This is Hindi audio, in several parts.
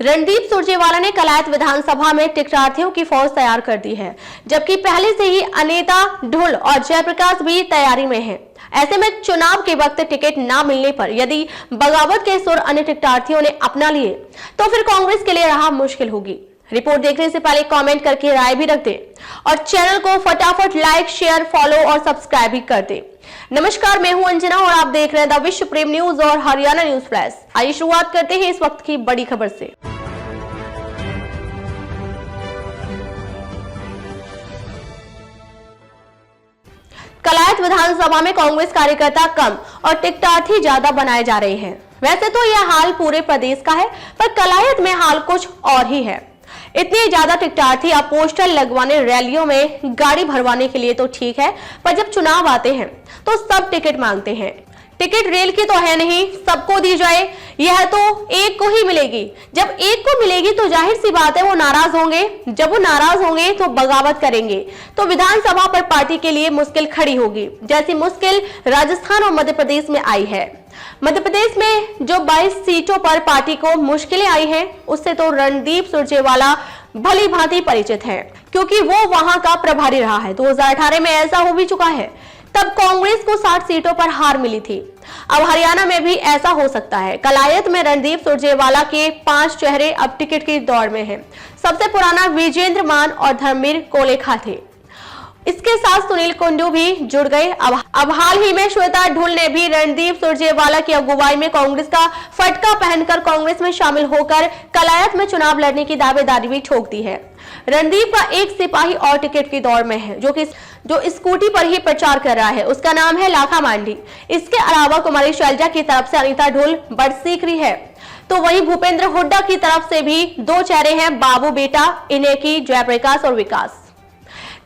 रणदीप सुरजेवाला ने कलायत विधानसभा में टिकटार्थियों की फौज तैयार कर दी है, जबकि पहले से ही अनीता ढुल और जयप्रकाश भी तैयारी में हैं। ऐसे में चुनाव के वक्त टिकट ना मिलने पर यदि बगावत के सुर अन्य टिकटार्थियों ने अपना लिए तो फिर कांग्रेस के लिए राह मुश्किल होगी। रिपोर्ट देखने से पहले कमेंट करके राय भी रख दें और चैनल को फटाफट लाइक, शेयर, फॉलो और सब्सक्राइब भी कर दें। नमस्कार, मैं हूं अंजना और आप देख रहे हैं द विश्व प्रेम न्यूज और हरियाणा न्यूज फ्लैश। आइए शुरुआत करते हैं इस वक्त की बड़ी खबर से। कलायत विधानसभा में कांग्रेस कार्यकर्ता कम और टिकटार्थी ज्यादा बनाए जा रहे हैं। वैसे तो यह हाल पूरे प्रदेश का है, पर कलायत में हाल कुछ और ही है। इतने ज्यादा टिकटार्थी अब पोस्टर लगवाने, रैलियों में गाड़ी भरवाने के लिए तो ठीक है, पर जब चुनाव आते हैं तो सब टिकट मांगते हैं। टिकट रेल की तो है नहीं, सबको दी जाए, यह तो एक को ही मिलेगी। जब एक को मिलेगी तो जाहिर सी बात है वो नाराज होंगे। जब वो नाराज होंगे तो बगावत करेंगे, तो विधानसभा पर पार्टी के लिए मुश्किल खड़ी होगी, जैसी मुश्किल राजस्थान और मध्य प्रदेश में आई है। मध्य प्रदेश में जो 22 सीटों पर पार्टी को मुश्किलें आई हैं, उससे तो रणदीप सुरजेवाला भली भांति परिचित है, क्योंकि वो वहां का प्रभारी रहा है। 2018 में ऐसा हो भी चुका है, तब कांग्रेस को 60 सीटों पर हार मिली थी। अब हरियाणा में भी ऐसा हो सकता है। कलायत में रणदीप सुरजेवाला के 5 चेहरे अब टिकट की दौड़ में हैं। सबसे पुराना विजेंद्र मान और धर्मवीर कोलेखा थे। इसके साथ सुनील कुंडू भी जुड़ गए। अब हाल ही में श्वेता ढुल ने भी रणदीप सुरजेवाला की अगुवाई में कांग्रेस का फटका पहनकर कांग्रेस में शामिल होकर कलायत में चुनाव लड़ने की दावेदारी भी ठोक दी है। रणदीप का एक सिपाही और टिकट की दौड़ में है, जो स्कूटी पर ही प्रचार कर रहा है। उसका नाम है लाखा मांडी। इसके अलावा कुमारी शैलजा की तरफ से अनीता ढुल बड़सीकरी है, तो वहीं भूपेंद्र हुड्डा की तरफ से भी 2 चेहरे हैं, बाबू बेटा इनेकी, जयप्रकाश और विकास।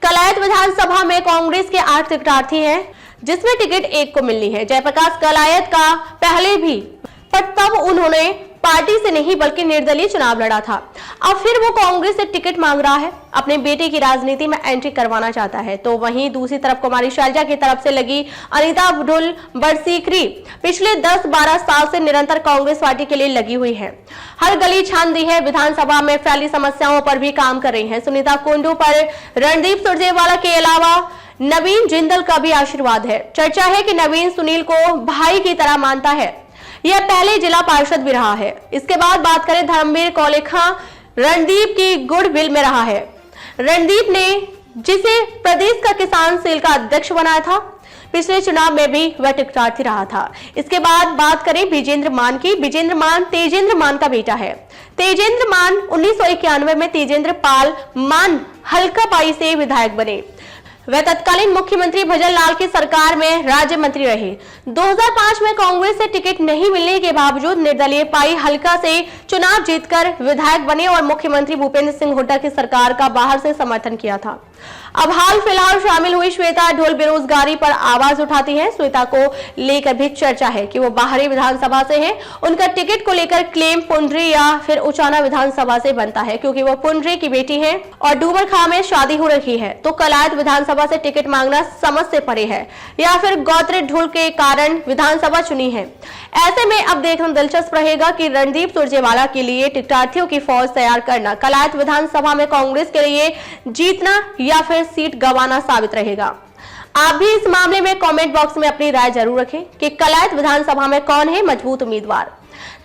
कलायत विधानसभा में कांग्रेस के 8 टिकटार्थी हैं, जिसमें टिकट एक को मिलनी है। जयप्रकाश कलायत का पहले भी, पर तब उन्होंने पार्टी से नहीं बल्कि निर्दलीय चुनाव लड़ा था। अब फिर वो कांग्रेस से टिकट मांग रहा है, अपने बेटे की राजनीति में एंट्री करवाना चाहता है। तो वहीं दूसरी तरफ कुमारी शैलजा की तरफ से लगी अनीता ढुल बड़सीकरी पिछले 10-12 साल से निरंतर कांग्रेस पार्टी के लिए लगी हुई है। हर गली छान दी है, विधानसभा में फैली समस्याओं पर भी काम कर रही है। सुनीता कुंडू पर रणदीप सुरजेवाला के अलावा नवीन जिंदल का भी आशीर्वाद है। चर्चा है कि नवीन सुनील को भाई की तरह मानता है। यह पहले जिला पार्षद भी रहा है। इसके बाद बात करें धर्मवीर कोलेखा, रणदीप की गुडविल में रहा है। रणदीप ने जिसे प्रदेश का किसान सेल का अध्यक्ष बनाया था, पिछले चुनाव में भी वह टिकटार्थी रहा था। इसके बाद बात करें विजेंद्र मान की। विजेंद्र मान तेजेंद्र मान का बेटा है। तेजेंद्र मान 1991 में तेजेंद्र पाल मान हल्कापाई से विधायक बने। वह तत्कालीन मुख्यमंत्री भजन लाल की सरकार में राज्य मंत्री रहे। 2005 में कांग्रेस से टिकट नहीं मिलने के बावजूद निर्दलीय पाई हल्का से चुनाव जीतकर विधायक बने और मुख्यमंत्री भूपेंद्र सिंह हुड्डा की सरकार का बाहर से समर्थन किया था। अब हाल फिलहाल शामिल हुई श्वेता ढुल बेरोजगारी पर आवाज उठाती है। श्वेता को लेकर भी चर्चा है कि वो बाहरी विधानसभा से है। उनका टिकट को लेकर क्लेम पुंडरी या फिर उचाना विधानसभा से बनता है, क्योंकि वो पुंडरी की बेटी है और डूबरखा में शादी हो रही है। तो कलायत विधानसभा से टिकट मांगना समझ से परे है, या फिर गोत्र ढुल के कारण विधानसभा चुनी है। ऐसे में अब देखना दिलचस्प रहेगा कि रणदीप सुरजेवाला के लिए टिकटार्थियों की फौज तैयार करना कलायत विधानसभा में कांग्रेस के लिए जीतना या फिर सीट गंवाना साबित रहेगा। आप भी इस मामले में कमेंट बॉक्स में अपनी राय जरूर रखें कि कलायत विधानसभा में कौन है मजबूत उम्मीदवार।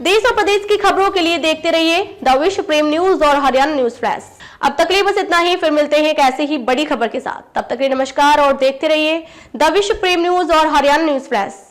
देश और प्रदेश की खबरों के लिए देखते रहिए द विश्व प्रेम न्यूज और हरियाणा न्यूज फ्लैश। अब तक के लिए बस इतना ही, फिर मिलते हैं एक ऐसी ही बड़ी खबर के साथ। तब तक के लिए नमस्कार और देखते रहिए द विश्व प्रेम न्यूज और हरियाणा न्यूज फ्लैश।